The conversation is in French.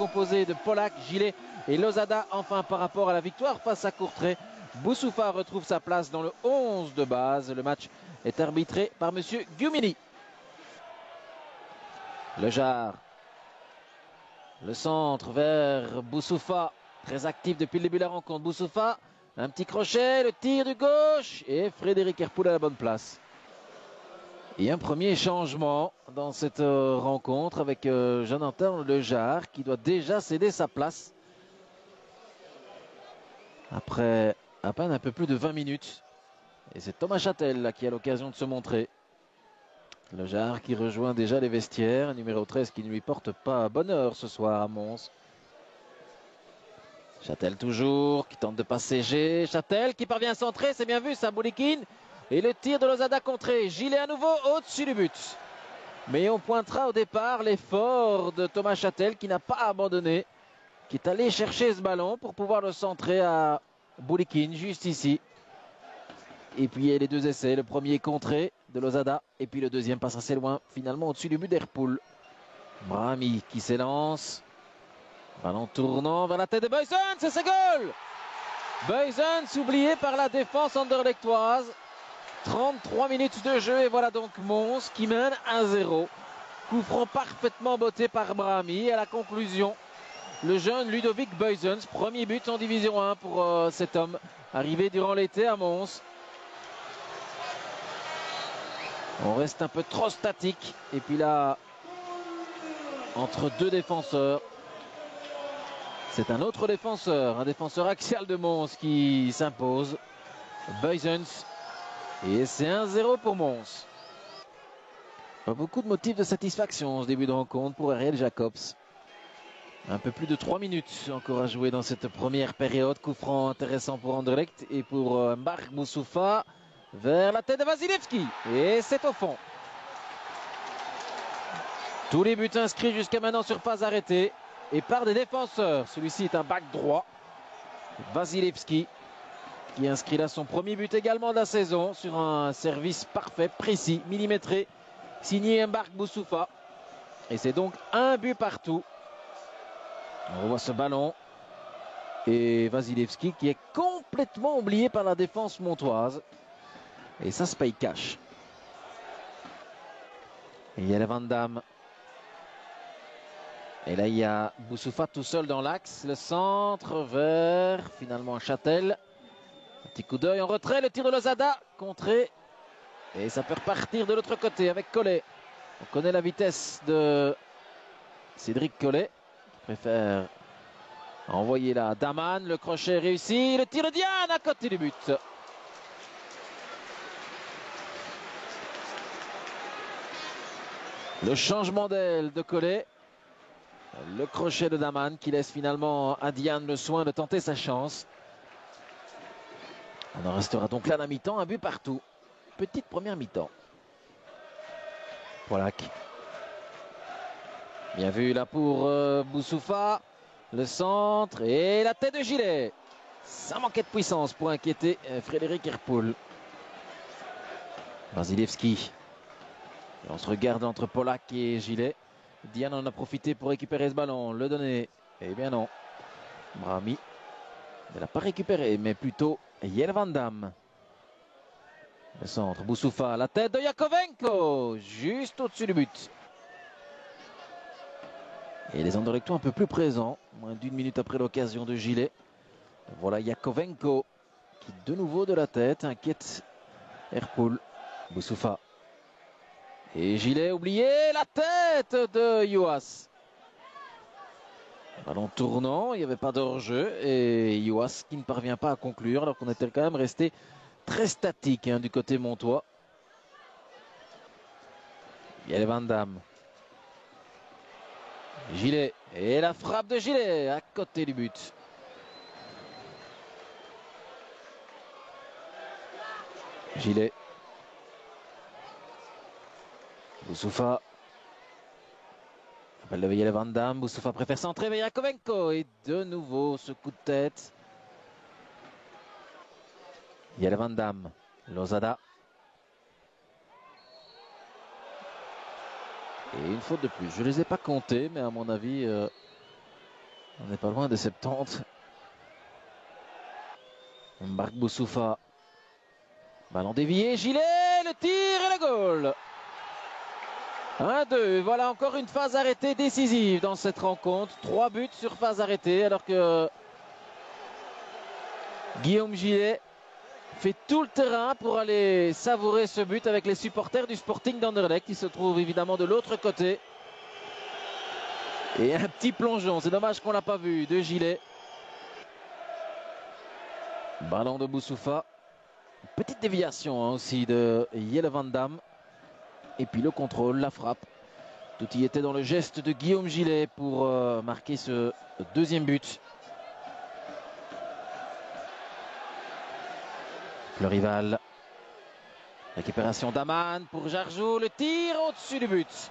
composée de Polak, Gillet et Lozada. Enfin, par rapport à la victoire face à Courtrai, Boussoufa retrouve sa place dans le 11 de base. Le match est arbitré par monsieur Gumini. Lejar. Le centre vers Boussoufa. Très actif depuis le début de la rencontre. Boussoufa. Un petit crochet, le tir du gauche. Et Frédéric Herpoul à la bonne place. Et un premier changement dans cette rencontre avec Jonathan Lejar qui doit déjà céder sa place. Après à peine un peu plus de 20 minutes. Et c'est Thomas Châtel là, qui a l'occasion de se montrer. Lejar qui rejoint déjà les vestiaires. Numéro 13 qui ne lui porte pas bonheur ce soir à Mons. Châtel toujours qui tente de passer G. Châtel qui parvient à centrer. C'est bien vu ça, Boulikine. Et le tir de Lozada contré. Gillet à nouveau au-dessus du but. Mais on pointera au départ l'effort de Thomas Châtel qui n'a pas abandonné. Qui est allé chercher ce ballon pour pouvoir le centrer à Boulikine juste ici. Et puis il y a les deux essais. Le premier contré de Lozada. Et puis le deuxième passe assez loin. Finalement au-dessus du but d'Herpoul. Brahmi qui s'élance. Ballon tournant vers la tête de Boysens. C'est ce goal. Boysens oublié par la défense anderlechtoise. 33 minutes de jeu et voilà donc Mons qui mène 1-0. Coup franc parfaitement botté par Brahmi. À la conclusion, le jeune Ludovic Boysens, premier but en division 1 pour cet homme, arrivé durant l'été à Mons. On reste un peu trop statique. Et puis là, entre deux défenseurs, c'est un autre défenseur, un défenseur axial de Mons qui s'impose. Boysens. Et c'est 1-0 pour Mons. Pas beaucoup de motifs de satisfaction en ce début de rencontre pour Ariel Jacobs. Un peu plus de 3 minutes encore à jouer dans cette première période. Coup franc intéressant pour Anderlecht et pour Marc Boussoufa vers la tête de Vasilevski. Et c'est au fond. Tous les buts inscrits jusqu'à maintenant sur pas arrêtés et par des défenseurs. Celui-ci est un back droit. Vasilevski qui inscrit là son premier but également de la saison sur un service parfait, précis, millimétré, signé Marc Boussoufa. Et c'est donc un but partout. On revoit ce ballon. Et Vasilevski qui est complètement oublié par la défense montoise. Et ça se paye cash. Et il y a Van Damme. Et là il y a Boussoufa tout seul dans l'axe. Le centre vers finalement Châtel. Un petit coup d'œil en retrait, le tir de Lozada, contré. Et ça peut repartir de l'autre côté avec Collet. On connaît la vitesse de Cédric Collet. Qui préfère envoyer là Daman, le crochet réussi. Le tir de Diane à côté du but. Le changement d'aile de Collet. Le crochet de Daman qui laisse finalement à Diane le soin de tenter sa chance. On en restera donc là à la mi-temps, un but partout. Petite première mi-temps. Polak. Bien vu là pour Boussoufa. Le centre et la tête de Gillet. Ça manquait de puissance pour inquiéter Frédéric Herpoul. Vasilevski. Et on se regarde entre Polak et Gillet. Diane en a profité pour récupérer ce ballon. Le donner. Eh bien non. Brahmi. Il n'a pas récupéré, mais plutôt Jelle Van Damme. Le centre, Boussoufa, la tête de Yakovenko, juste au-dessus du but. Et les Anderlechtois un peu plus présents, moins d'une minute après l'occasion de Gillet. Voilà Yakovenko qui de nouveau de la tête inquiète Herpoul. Boussoufa. Et Gillet oublié, la tête de Youas. Ballon tournant, il n'y avait pas d'hors-jeu et Youas qui ne parvient pas à conclure alors qu'on était quand même resté très statique du côté montois. Il y a les Van Damme. Gillet et la frappe de Gillet à côté du but. Gillet. Boussoufa. Appel de Jelle Van Damme. Boussoufa préfère centrer vers Yakovenko. Et de nouveau ce coup de tête. Jelle Van Damme. Lozada. Et une faute de plus. Je ne les ai pas comptés, mais à mon avis, On n'est pas loin de 70. Marc Boussoufa. Ballon dévié, Gillet, le tir et le goal. 1-2, voilà encore une phase arrêtée décisive dans cette rencontre. 3 buts sur phase arrêtée alors que Guillaume Gillet fait tout le terrain pour aller savourer ce but avec les supporters du Sporting d'Anderlecht qui se trouvent évidemment de l'autre côté. Et un petit plongeon, c'est dommage qu'on ne l'a pas vu, de Gillet. Ballon de Boussoufa. Petite déviation aussi de Jelle Van Damme. Et puis le contrôle, la frappe. Tout y était dans le geste de Guillaume Gillet pour marquer ce deuxième but. Le rival. Récupération d'Aman pour Jarjou. Le tir au-dessus du but.